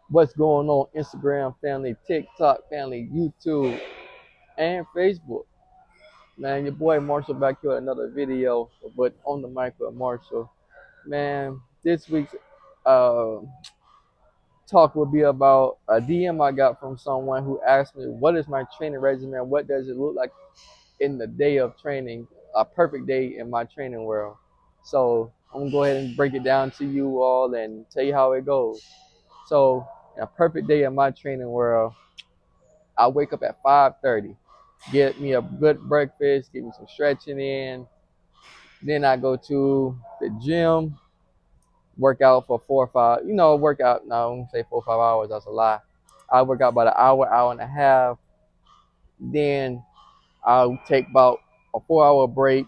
What's going on Instagram family, TikTok family, YouTube, and Facebook. Man, your boy Marshall back here with another video, but on the mic with Marshall. Man, this week's uh, talk will be about a DM I got from someone who asked me, what is my training regimen? What does it look like in the day of training? A perfect day in my training world. So I'm gonna go ahead and break it down to you all and tell you how it goes. So, a perfect day in my training world, I wake up at 5:30, get me a good breakfast, get me some stretching in. Then I go to the gym, work out for 4 or 5, work out, no, I won't say 4 or 5 hours, that's a lie. I work out about an hour, hour and a half. Then I'll take about a 4 hour break.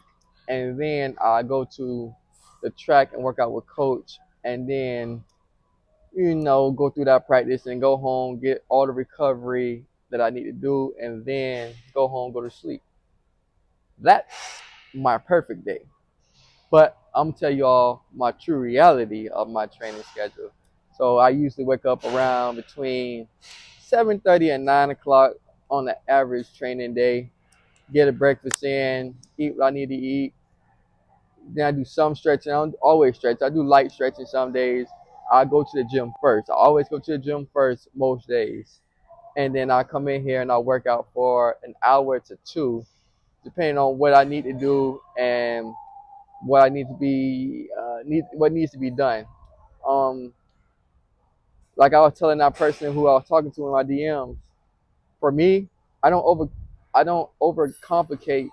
And then I go to the track and work out with coach. And then go through that practice and go home, get all the recovery that I need to do, and then go home, go to sleep. That's my perfect day. But I'm gonna tell you all my true reality of my training schedule. So I usually wake up around between 7:30 and 9 o'clock on the average training day. Get a breakfast in, eat what I need to eat. Then I do some stretching. I don't always stretch. I do light stretching some days. I go to the gym first. I always go to the gym first most days. And then I come in here and I work out for an hour to two, depending on what I need to do and what I need to be what needs to be done. Um, like I was telling that person who I was talking to in my DMs, for me, I don't over I don't overcomplicate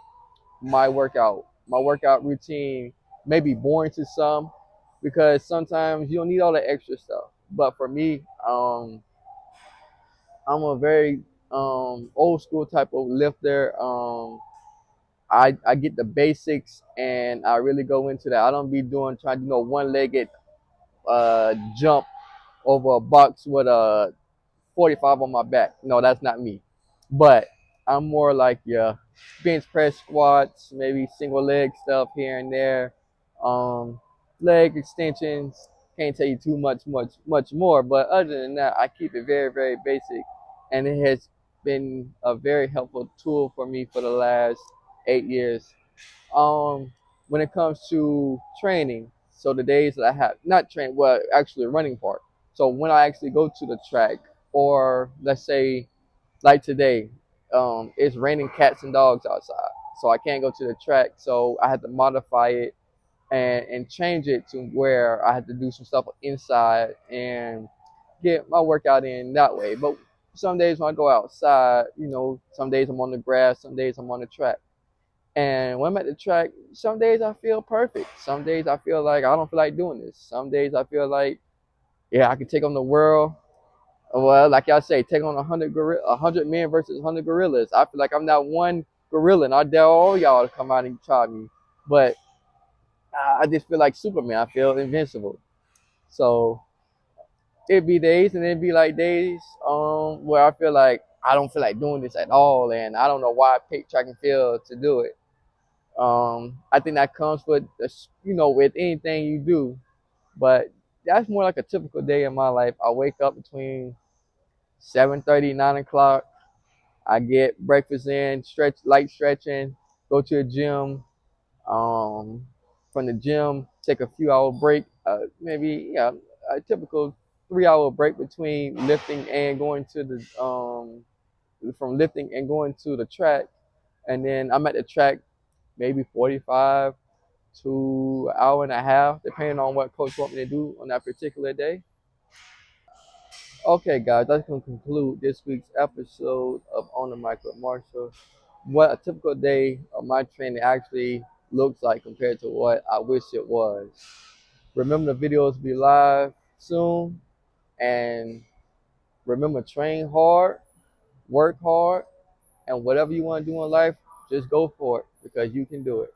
my workout. My workout routine may be boring to some because sometimes you don't need all the extra stuff. But for me, I'm a very old school type of lifter. I get the basics and I really go into that. I don't be trying to do no one legged jump over a box with a 45 on my back. No, that's not me. But I'm more like your bench press squats, maybe single leg stuff here and there, um, leg extensions. Can't tell you too much more. But other than that, I keep it very, very basic, and it has been a very helpful tool for me for the last 8 years. When it comes to training, so the days that I have not trained, well, actually running part. So when I actually go to the track, or let's say like today, it's raining cats and dogs outside, so I can't go to the track. So I had to modify it and change it to where I had to do some stuff inside and get my workout in that way. But some days when I go outside, some days I'm on the grass, some days I'm on the track. And when I'm at the track, some days I feel perfect. Some days I feel like I don't feel like doing this. Some days I feel like, yeah, I can take on the world. Well, like y'all say, take on 100 men versus 100 gorillas. I feel like I'm that one gorilla, and I dare all y'all to come out and try me. But I just feel like Superman. I feel invincible. So it'd be days, and it'd be like days where I feel like I don't feel like doing this at all, and I don't know why I picked track and field to do it. I think that comes with with anything you do, but that's more like a typical day in my life. I wake up between 7:30, 9 o'clock. I get breakfast in, light stretching, go to the gym. Um, from the gym, take a few hour break, maybe a typical 3 hour break between lifting and going to the from lifting and going to the track, and then I'm at the track maybe 45 to an hour and a half, depending on what coach want me to do on that particular day. Okay, guys, that's going to conclude this week's episode of On the Mic with Marshall. What a typical day of my training actually looks like compared to what I wish it was. Remember, the videos will be live soon, and remember, train hard, work hard, and whatever you want to do in life, just go for it because you can do it.